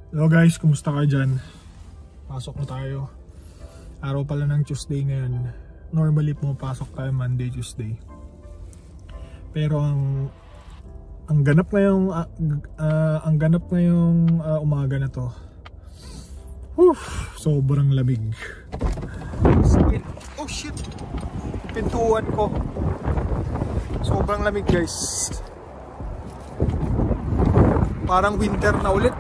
Hello guys, kumusta ka dyan? Pasok na tayo. Araw pala ng Tuesday ngayon. Normally pumapasok tayo Monday, Tuesday. Pero ang ganap ngayong umaga na to. Sobrang lamig. Oh shit! Pintuan ko. Sobrang lamig guys. Parang winter na ulit.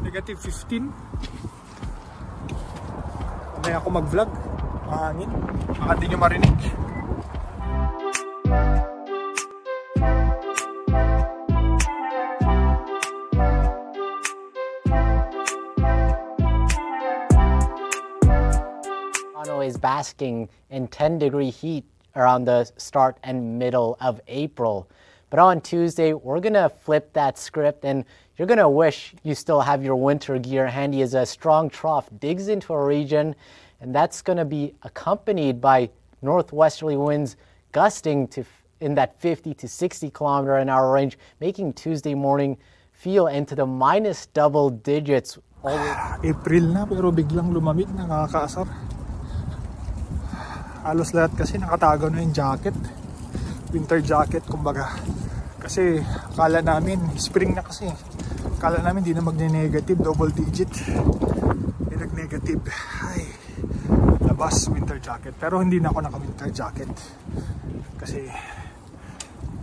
Negative 15. Mamaya ako mag-vlog. Mahangin. Baka di nyo marinig. Toronto is basking in 10-degree heat around the start and middle of April. But on Tuesday, we're going to flip that script and you're going to wish you still have your winter gear handy as a strong trough digs into a region, and that's going to be accompanied by northwesterly winds gusting to in that 50 to 60 kilometer an hour range, making Tuesday morning feel into the minus double digits. April na pero biglang lumamig, nakakaasar. Halos lahat kasi nakatago na yung jacket. Winter jacket kumbaga. Kasi akala namin spring na kasi. Akala namin di na magne-negative, double digit. May nag-negative. Ay, labas winter jacket. Pero hindi na ako naka-winter jacket. Kasi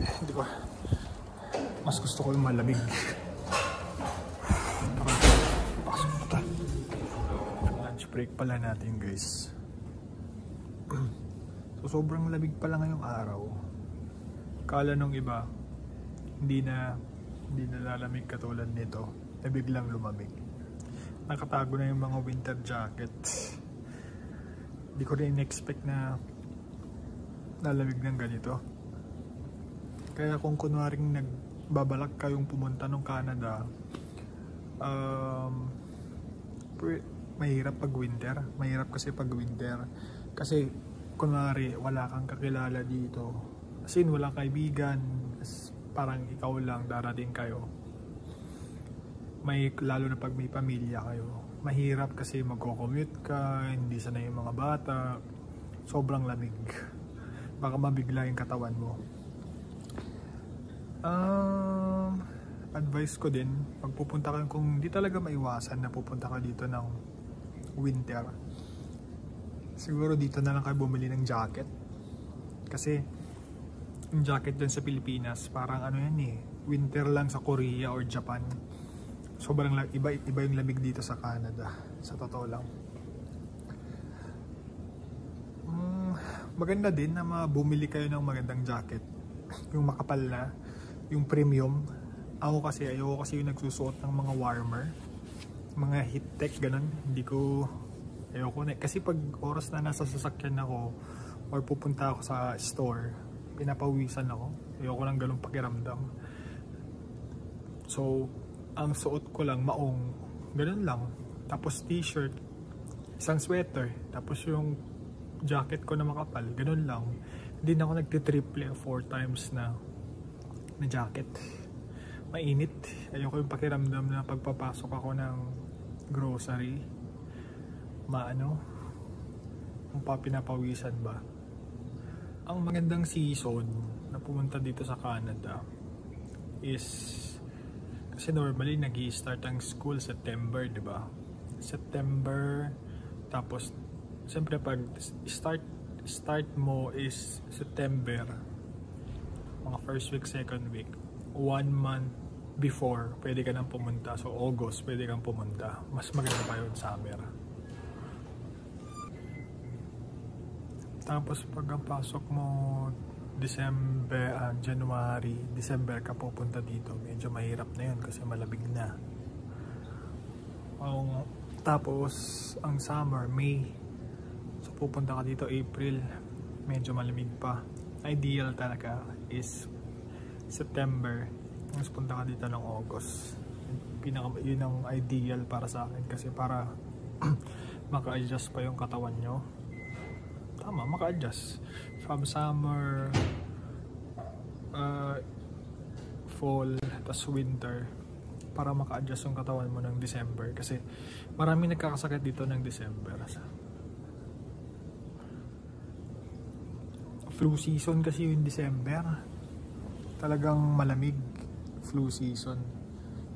hindi ko, mas gusto ko yung malamig. Pasok na tayo. Lunch break pala natin guys. So sobrang lamig pala ngayong araw. Kala nung iba hindi na lalamig katulad nito, na biglang lumamig. Nakatago na yung mga winter jacket. Hindi ko rin expect na lalamig ng ganito. Kaya kung kunwaring nagbabalak kayong pumunta ng Canada, mahirap pag winter. Mahirap kasi pag winter. Kasi kunwari wala kang kakilala dito. As in, walang kaibigan, parang ikaw lang, darating kayo. Lalo na pag may pamilya kayo. Mahirap kasi magko-commute ka, hindi sanay yung mga bata. Sobrang lamig. Baka mabigla yung katawan mo. Advice ko din, pag pupunta ka, kung di talaga maiwasan na pupunta ka dito ng winter, siguro dito na lang kayo bumili ng jacket. Kasi yung jacket dyan sa Pilipinas, parang ano yan eh, winter lang sa Korea or Japan. Sobrang iba yung lamig dito sa Canada, sa totoo lang. Maganda din na bumili kayo ng magandang jacket, yung makapal na, yung premium. Ayoko kasi yung nagsusuot ng mga warmer, mga heat tech, ganun. Ayoko na, kasi pag oras na nasa sasakyan ako or pupunta ako sa store, pinapawisan ako. Ayoko lang ganun pakiramdam. So, ang suot ko lang maong, ganun lang. Tapos t-shirt, isang sweater, tapos yung jacket ko na makapal, ganun lang. Hindi na ako nagtitriple 4 times na jacket. Mainit. Ayoko yung pakiramdam na pagpapasok ako ng grocery, kung pinapawisan ba. Ang magandang season na pumunta dito sa Canada is, kasi normally nag-i-start ang school September, di ba? September, tapos siyempre pag start mo is September, mga first week, second week, 1 month before pwede ka nang pumunta. So August pwede kang pumunta. Mas maganda pa yun, summer. Tapos pag ang pasok mo December ka pupunta dito, medyo mahirap na yun kasi malamig na. Tapos ang summer, May, so pupunta ka dito April, medyo malamig pa. Ideal talaga is September, tapos punta ka dito ng August. Yun ang ideal para sa akin, kasi para maka-adjust pa yung katawan nyo. Tama, maka-adjust from summer, fall, tas winter, para maka-adjust yung katawan mo ng December. Kasi maraming nagkakasakit dito ng December. Flu season kasi yung December. Talagang malamig. Flu season.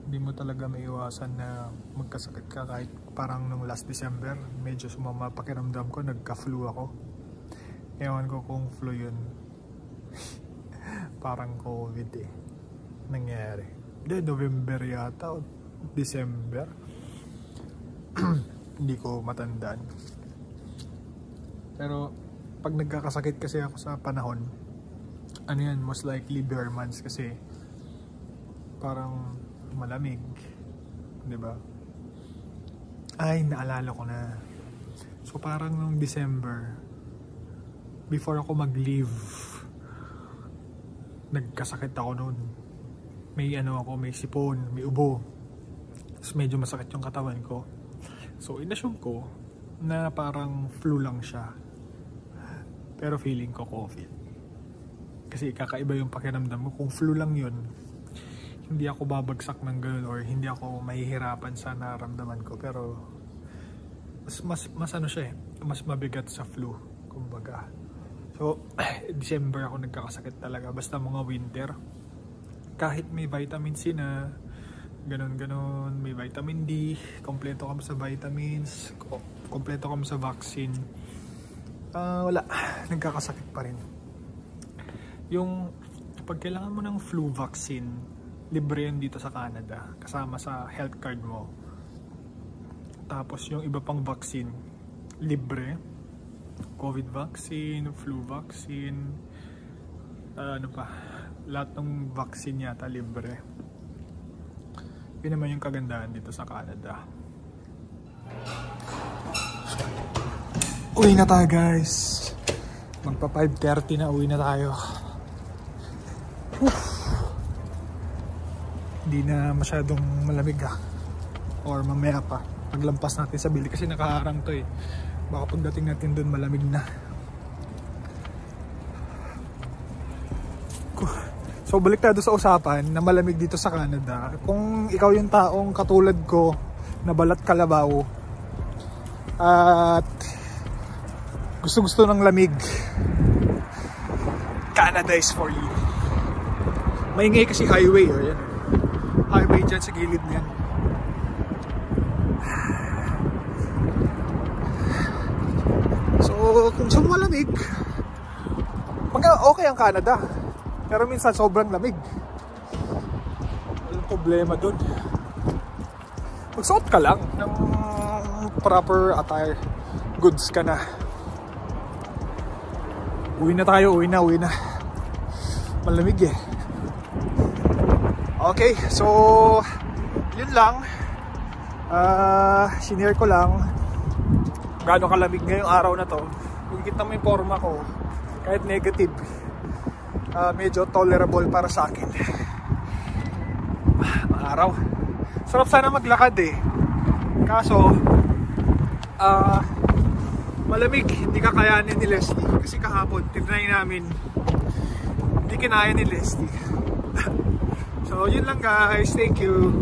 Hindi mo talaga maiwasan na magkasakit ka kahit parang nung last December. Medyo sumama pakiramdam ko, nagka-flu ako. Ewan ko kung flu yun. Parang COVID eh. Nangyari. Hindi, November yata o December. Hindi ko matandaan. Pero pag nagkakasakit kasi ako sa panahon, ano yan, most likely bare months kasi parang malamig, 'di ba? Ay, naalala ko na. So parang nung December, before ako mag-leave, nagkasakit ako noon. May ano ako, may sipon, may ubo. Tapos medyo masakit yung katawan ko. So inassume ko na parang flu lang siya. Pero feeling ko COVID. Kasi kakaiba yung pakiramdam mo. Kung flu lang yun, hindi ako babagsak ng gano'n or hindi ako mahihirapan sa nararamdaman ko. Pero mas ano siya eh, mas mabigat sa flu, kumbaga. So December ako nagkakasakit talaga, basta mga winter. Kahit may vitamin C na ganon, may vitamin D, kompleto kami sa vitamins, kompleto kami sa vaccine, wala, nagkakasakit pa rin. Yung pag kailangan mo ng flu vaccine, libre yun dito sa Canada, kasama sa health card mo. Tapos yung iba pang vaccine, libre. COVID vaccine, flu vaccine, ano pa, lahat ng vaccine yata libre. Yun naman yung kagandahan dito sa Canada. Uwi na tayo guys. Magpa 5:30 na, uwi na tayo. Hindi na masyadong malamig or mamaya pa paglampas natin sa bili kasi nakaharang to eh. Baka pagdating natin doon malamig na. So balik tayo sa usapan na malamig dito sa Canada. Kung ikaw yung taong katulad ko na balat kalabaw at gusto ng lamig, Canada is for you. Maingay kasi highway oh, yan. Highway dyan sa gilid niyan. So kung saan malamig, okay ang Canada. Pero minsan sobrang lamig. Walang problema dun. Magsuot ka lang ng proper attire. Goods ka na. Uwi na tayo, uwi na. Malamig eh. Okay, so yun lang. Sinare ko lang gaano kalamig ngayong araw na to. Kung kita mo yung forma ko, kahit negative, medyo tolerable para sa akin. Araw. Sarap sana maglakad eh. Kaso malamig, hindi kakayanin ni Leslie. Kasi kahapon, tinry namin, hindi kinaya ni Leslie. So yun lang guys, thank you.